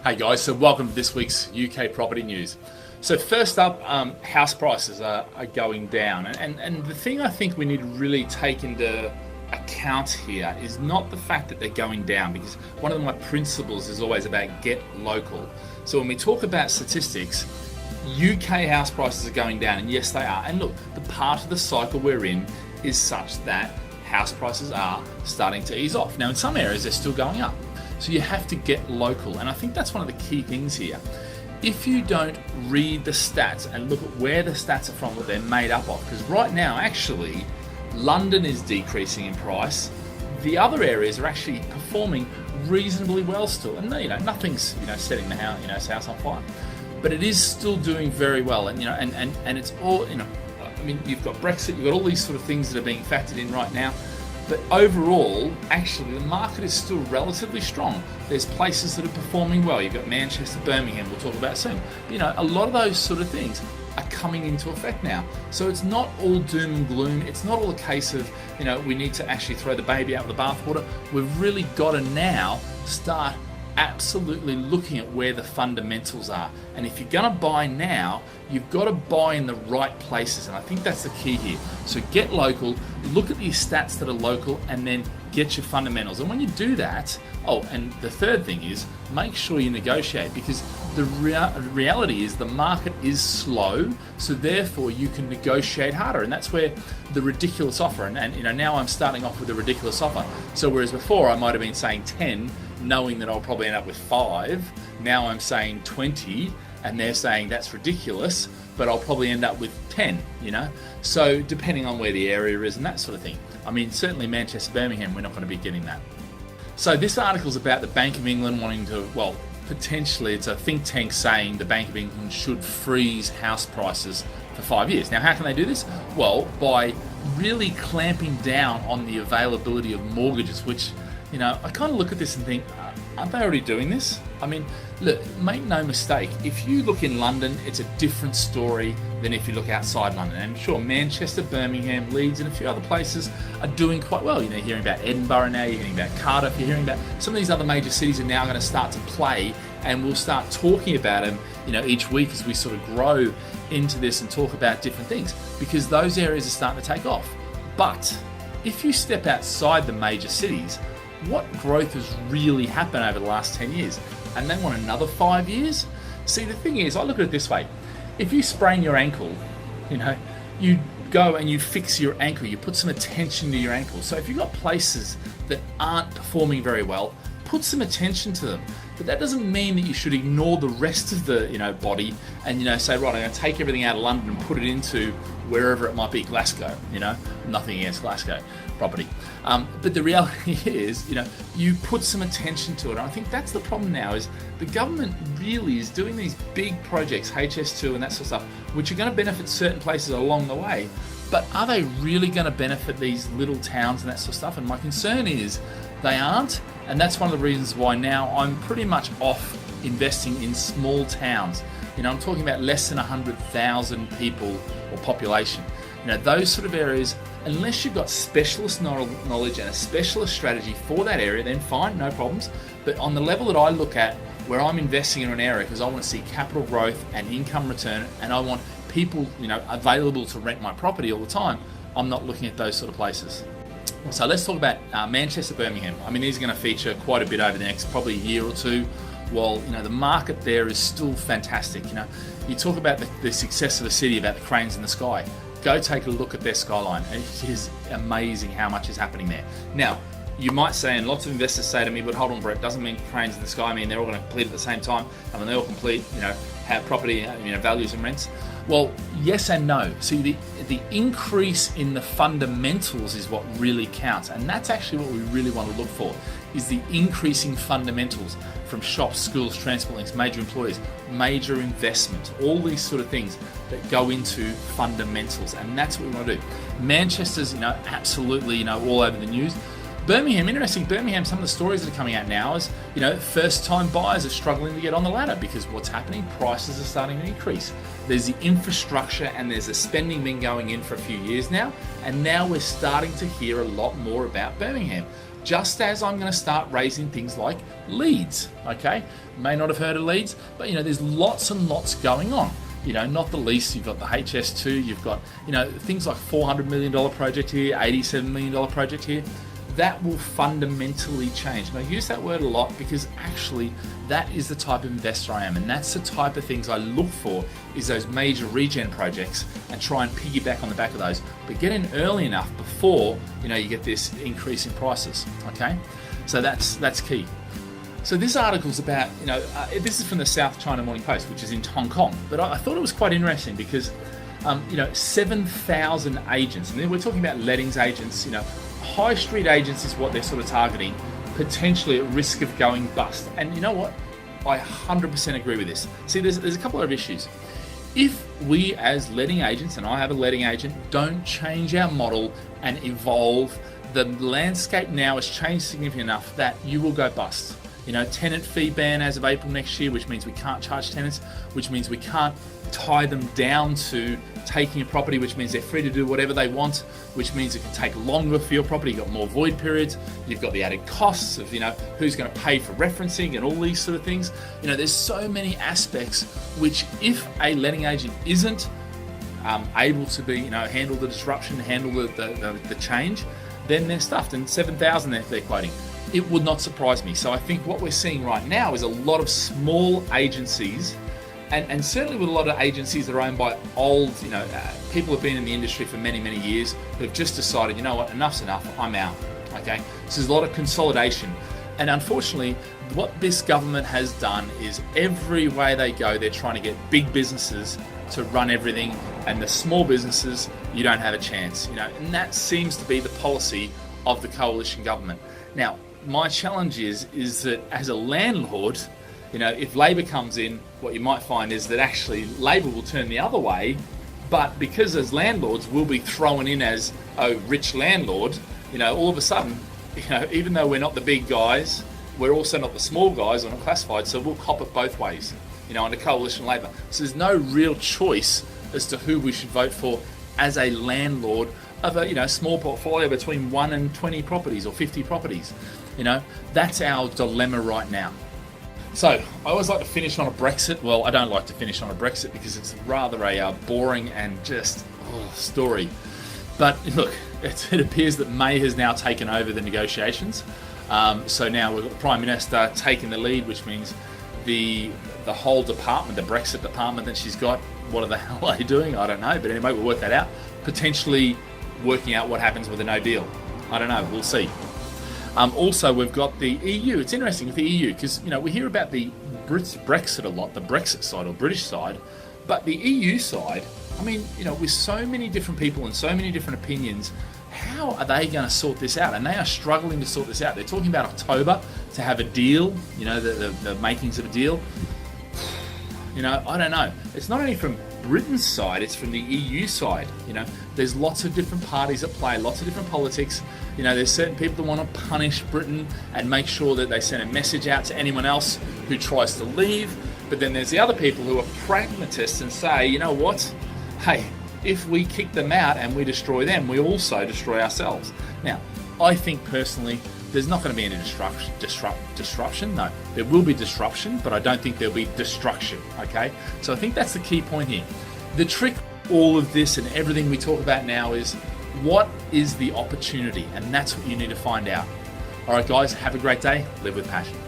Hey guys, so welcome to this week's UK property news. So first up, house prices are going down, and the thing I think we need to really take into account here is not the fact that they're going down, because one of my principles is always about get local. So when we talk about statistics, UK house prices are going down, and yes they are, and look, the part of the cycle we're in is such that house prices are starting to ease off. Now in some areas they're still going up. So you have to get local, and I think that's one of the key things here. If you don't read the stats and look at where the stats are from, what they're made up of, because right now actually London is decreasing in price, the other areas are actually performing reasonably well still, and nothing's setting the house on fire, but it is still doing very well, and it's all I mean, you've got Brexit, you've got all these sort of things that are being factored in right now. But overall, actually, the market is still relatively strong. There's places that are performing well. You've got Manchester, Birmingham, we'll talk about soon. A lot of those sort of things are coming into effect now. So it's not all doom and gloom. It's not all a case of, we need to actually throw the baby out with the bathwater. We've really got to now start absolutely looking at where the fundamentals are. And if you're going to buy now, you've got to buy in the right places, and I think that's the key here. So get local, look at the stats that are local, and then get your fundamentals. And when you do that, and the third thing is make sure you negotiate, because the reality is the market is slow, so therefore you can negotiate harder, and that's where the ridiculous offer, and now I'm starting off with a ridiculous offer. So whereas before I might have been saying 10, knowing that I'll probably end up with 5, now I'm saying 20, and they're saying that's ridiculous, but I'll probably end up with 10, So depending on where the area is and that sort of thing. I mean, certainly Manchester, Birmingham, we're not going to be getting that. So this article is about the Bank of England wanting to, potentially it's a think tank saying the Bank of England should freeze house prices for 5 years. Now, how can they do this? Well, by really clamping down on the availability of mortgages, which, I kind of look at this and think, aren't they already doing this? I mean, look, make no mistake, if you look in London, it's a different story than if you look outside London. And sure, Manchester, Birmingham, Leeds, and a few other places are doing quite well. You're hearing about Edinburgh now, you're hearing about Cardiff, you're hearing about some of these other major cities are now going to start to play, and we'll start talking about them, each week as we sort of grow into this and talk about different things, because those areas are starting to take off. But if you step outside the major cities, what growth has really happened over the last 10 years? And they want another 5 years? See, the thing is, I look at it this way. If you sprain your ankle, you go and you fix your ankle, you put some attention to your ankle. So if you've got places that aren't performing very well, put some attention to them. But that doesn't mean that you should ignore the rest of the body and say, right, I'm going to take everything out of London and put it into wherever it might be, Glasgow. Nothing against Glasgow property, but the reality is, you put some attention to it. And I think that's the problem now, is the government really is doing these big projects, HS2 and that sort of stuff, which are going to benefit certain places along the way. But are they really going to benefit these little towns and that sort of stuff? And my concern is they aren't, and that's one of the reasons why now I'm pretty much off investing in small towns. I'm talking about less than 100,000 people or population. Those sort of areas, unless you've got specialist knowledge and a specialist strategy for that area, then fine, no problems. But on the level that I look at, where I'm investing in an area because I want to see capital growth and income return, and I want people, available to rent my property all the time, I'm not looking at those sort of places. So let's talk about Manchester, Birmingham. I mean, these are going to feature quite a bit over the next probably year or two. While the market there is still fantastic. You talk about the success of the city, about the cranes in the sky. Go take a look at their skyline. It is amazing how much is happening there. Now, you might say, and lots of investors say to me, but hold on, Brett, doesn't mean cranes in the sky. I mean, they're all going to complete at the same time. And when they all complete, have property, values and rents. Well, yes and no. See, the increase in the fundamentals is what really counts. And that's actually what we really want to look for, is the increasing fundamentals from shops, schools, transport links, major employers, major investment, all these sort of things that go into fundamentals. And that's what we want to do. Manchester's, absolutely, all over the news. Birmingham, interesting. Birmingham, some of the stories that are coming out now is, first-time buyers are struggling to get on the ladder because what's happening? Prices are starting to increase. There's the infrastructure and there's the spending been going in for a few years now, and now we're starting to hear a lot more about Birmingham. just as I'm going to start raising things like leads. Okay, may not have heard of leads, but there's lots and lots going on. Not the least, you've got the HS2, you've got things like $400 million project here, $87 million project here. That will fundamentally change. And I use that word a lot because actually that is the type of investor I am, and that's the type of things I look for, is those major regen projects, and try and piggyback on the back of those, but get in early enough before you get this increase in prices. Okay, so that's key. So this article's about, this is from the South China Morning Post, which is in Hong Kong, but I thought it was quite interesting because 7,000 agents, and then we're talking about lettings agents, high street agents is what they're sort of targeting, potentially at risk of going bust. And you know what? I 100% agree with this. See, there's a couple of issues. If we as letting agents, and I have a letting agent, don't change our model and evolve, the landscape now has changed significantly enough that you will go bust. Tenant fee ban as of April next year, which means we can't charge tenants, which means we can't tie them down to taking a property, which means they're free to do whatever they want, which means it can take longer for your property. You've got more void periods, you've got the added costs of who's going to pay for referencing and all these sort of things. There's so many aspects which, if a letting agent isn't able to be handle the disruption, handle the change, then they're stuffed. And 7,000 they're quoting. It would not surprise me. So I think what we're seeing right now is a lot of small agencies, and certainly with a lot of agencies that are owned by old, people who've been in the industry for many, many years, who've just decided, you know what, enough's enough, I'm out. Okay, so there's a lot of consolidation. And unfortunately, what this government has done is every way they go, they're trying to get big businesses to run everything, and the small businesses, you don't have a chance. And that seems to be the policy of the coalition government. Now, my challenge is that as a landlord, if Labor comes in, what you might find is that actually Labor will turn the other way, but because as landlords we'll be thrown in as a rich landlord, all of a sudden, even though we're not the big guys, we're also not the small guys or not classified, so we'll cop it both ways, under coalition Labor. So there's no real choice as to who we should vote for as a landlord of a small portfolio between 1 and 20 properties or 50 properties. That's our dilemma right now. So I always like to finish on a Brexit. Well, I don't like to finish on a Brexit because it's rather a boring and just story. But look, it appears that May has now taken over the negotiations. So now we've got the Prime Minister taking the lead, which means the whole department, the Brexit department that she's got, what the hell are they doing? I don't know. But anyway, we'll work that out. Potentially working out what happens with a no deal. I don't know. We'll see. Also, we've got the EU. It's interesting with the EU because we hear about the Brexit a lot, the Brexit side or British side, but the EU side, with so many different people and so many different opinions, how are they going to sort this out? And they are struggling to sort this out. They're talking about October to have a deal, the makings of a deal. I don't know. It's not only from Britain's side, it's from the EU side. There's lots of different parties at play, lots of different politics. There's certain people that want to punish Britain and make sure that they send a message out to anyone else who tries to leave. But then there's the other people who are pragmatists and say, you know what? Hey, if we kick them out and we destroy them, we also destroy ourselves. Now, I think personally, there's not going to be any disruption. No, there will be disruption, but I don't think there'll be destruction. Okay, so I think that's the key point here. The trick, all of this and everything we talk about now is what is the opportunity, and that's what you need to find out. All right, guys, have a great day. Live with passion.